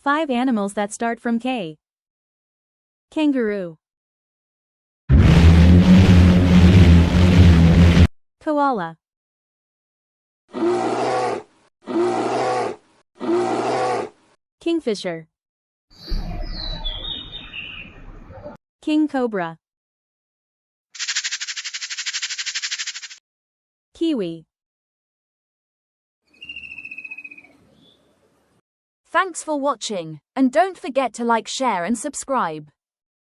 5 animals that start from K. Kangaroo. Koala. Kingfisher. King cobra. Kiwi. Thanks for watching, and don't forget to like, share and subscribe.